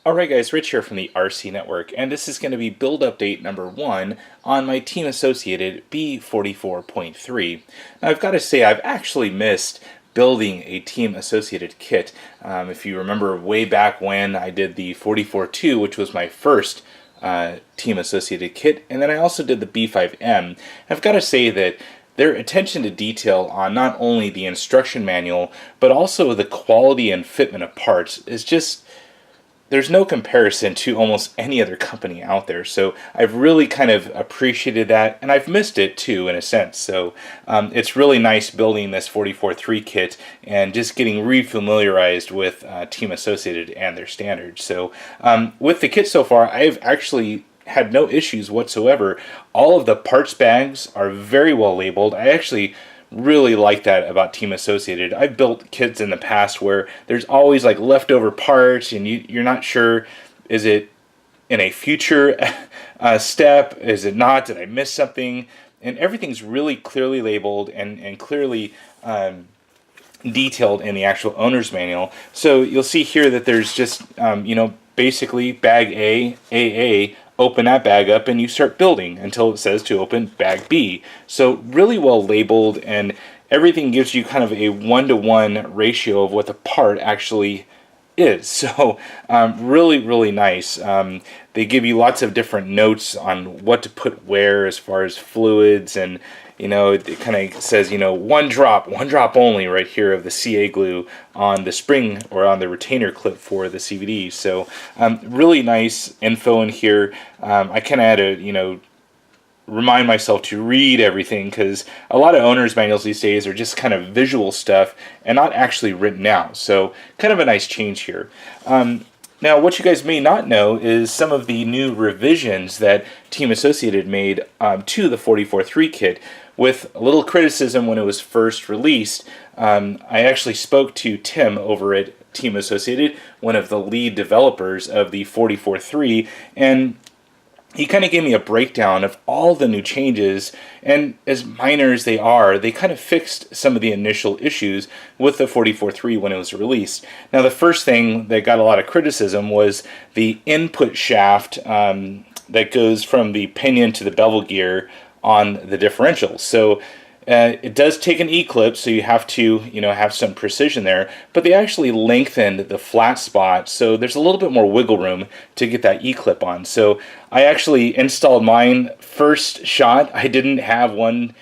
Alright guys, Rich here from the RC Network, and this is going to be build update number 1 on my team associated B44.3. Now I've got to say I've actually missed building a team associated kit. If you remember way back when I did the 44.2, which was my first team associated kit, and then I also did the B5M. I've got to say that their attention to detail on not only the instruction manual, but also the quality and fitment of parts is just, there's no comparison to almost any other company out there. So I've really kind of appreciated that, and I've missed it too in a sense. So it's really nice building this 44.3 kit and just getting re-familiarized with Team Associated and their standards. So with the kit so far, I've actually had no issues whatsoever. All of the parts bags are very well labeled. I actually really like that about Team Associated. I've built kits in the past where there's always like leftover parts and you're not sure, is it in a future step, is it not, did I miss something? And everything's really clearly labeled and clearly detailed in the actual owner's manual. So you'll see here that there's just basically bag A, AA, open that bag up and you start building until it says to open bag B. So really well labeled, and everything gives you kind of a 1-to-1 ratio of what the part actually is. So really nice. They give you lots of different notes on what to put where as far as fluids, and it kind of says, one drop only right here of the CA glue on the spring or on the retainer clip for the CVD. So really nice info in here. I kind of had to, remind myself to read everything, because a lot of owner's manuals these days are just kind of visual stuff and not actually written out. So kind of a nice change here. Now, what you guys may not know is some of the new revisions that Team Associated made to the 44.3 kit. With a little criticism when it was first released, I actually spoke to Tim over at Team Associated, one of the lead developers of the 44.3, and he kind of gave me a breakdown of all the new changes, and as minor as they are, they kind of fixed some of the initial issues with the 44.3 when it was released. Now, the first thing that got a lot of criticism was the input shaft that goes from the pinion to the bevel gear on the differentials. So it does take an E-clip, so you have to have some precision there, but they actually lengthened the flat spot, so there's a little bit more wiggle room to get that E-clip on. So I actually installed mine first shot. I didn't have one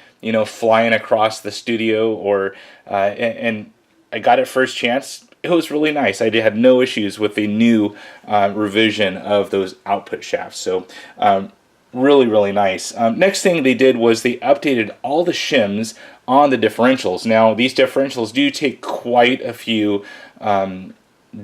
flying across the studio, or and I got it first chance. It was really nice. I had no issues with the new revision of those output shafts. So really nice. Next thing they did was they updated all the shims on the differentials. Now, these differentials do take quite a few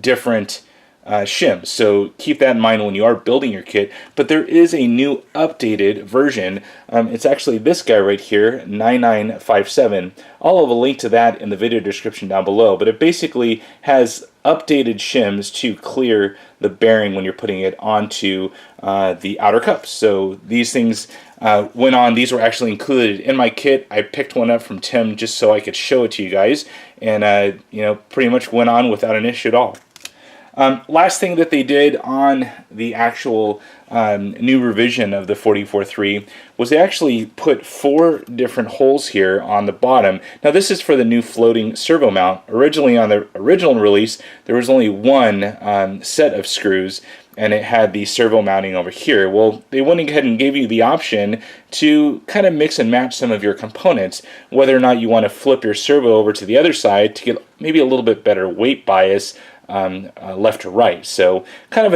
different shims, so keep that in mind when you are building your kit. But there is a new updated version. It's actually this guy right here, 9957. I'll have a link to that in the video description down below, but it basically has updated shims to clear the bearing when you're putting it onto the outer cups. So these things went on. These were actually included in my kit. I picked one up from Tim just so I could show it to you guys, and pretty much went on without an issue at all. Last thing that they did on the actual new revision of the 44.3 was they actually put 4 different holes here on the bottom. Now, this is for the new floating servo mount. Originally, on the original release, there was only one set of screws, and it had the servo mounting over here. Well, they went ahead and gave you the option to kind of mix and match some of your components, whether or not you want to flip your servo over to the other side to get maybe a little bit better weight bias left to right. So kind of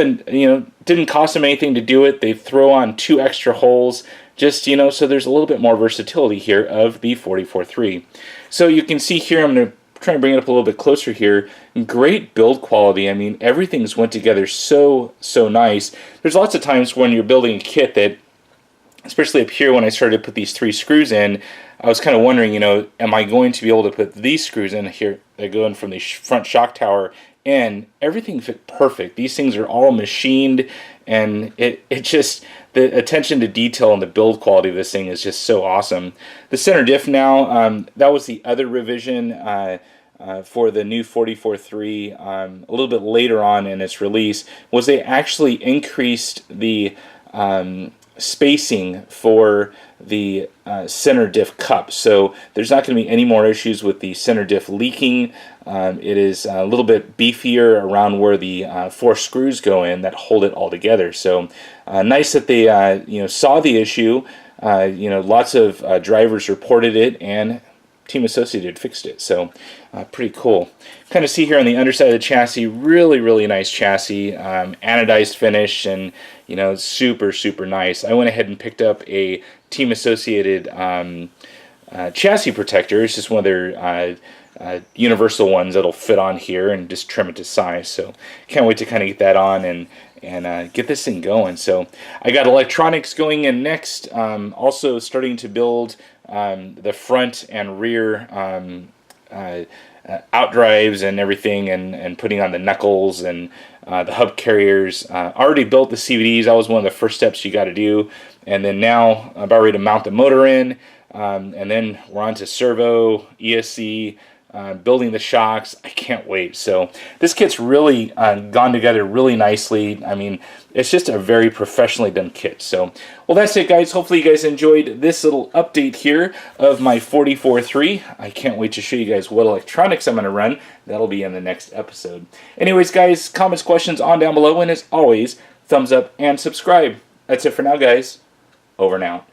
didn't cost them anything to do it. They throw on 2 extra holes, just so there's a little bit more versatility here of the 44.3. So you can see here, I'm going to try and bring it up a little bit closer here. Great build quality. I mean, everything's went together so nice. There's lots of times when you're building a kit that, especially up here when I started to put these 3 screws in, I was kind of wondering, am I going to be able to put these screws in here that go in from the front shock tower? And everything fit perfect. These things are all machined, and it just, the attention to detail and the build quality of this thing is just so awesome. The center diff now, that was the other revision. for the new 44.3 a little bit later on in its release was they actually increased the spacing for the center diff cup. So there's not going to be any more issues with the center diff leaking. It is a little bit beefier around where the 4 screws go in that hold it all together. So nice that they saw the issue. Lots of drivers reported it, and Team Associated fixed it. So pretty cool. Kind of see here on the underside of the chassis, really nice chassis, anodized finish, and super nice. I went ahead and picked up a Team Associated chassis protector. It's just one of their universal ones that'll fit on here and just trim it to size. So can't wait to kind of get that on and get this thing going. So I got electronics going in next. Also starting to build the front and rear outdrives and everything, and putting on the knuckles and the hub carriers. Already built the CVDs. That was one of the first steps you got to do. And then now I'm about ready to mount the motor in. And then we're on to servo, ESC, building the shocks. I can't wait. So this kit's really gone together really nicely. I mean, it's just a very professionally done kit. So, well, that's it, guys. Hopefully you guys enjoyed this little update here of my 44.3. I can't wait to show you guys what electronics I'm going to run. That'll be in the next episode. Anyways, guys, comments, questions on down below. And as always, thumbs up and subscribe. That's it for now, guys. Over and out.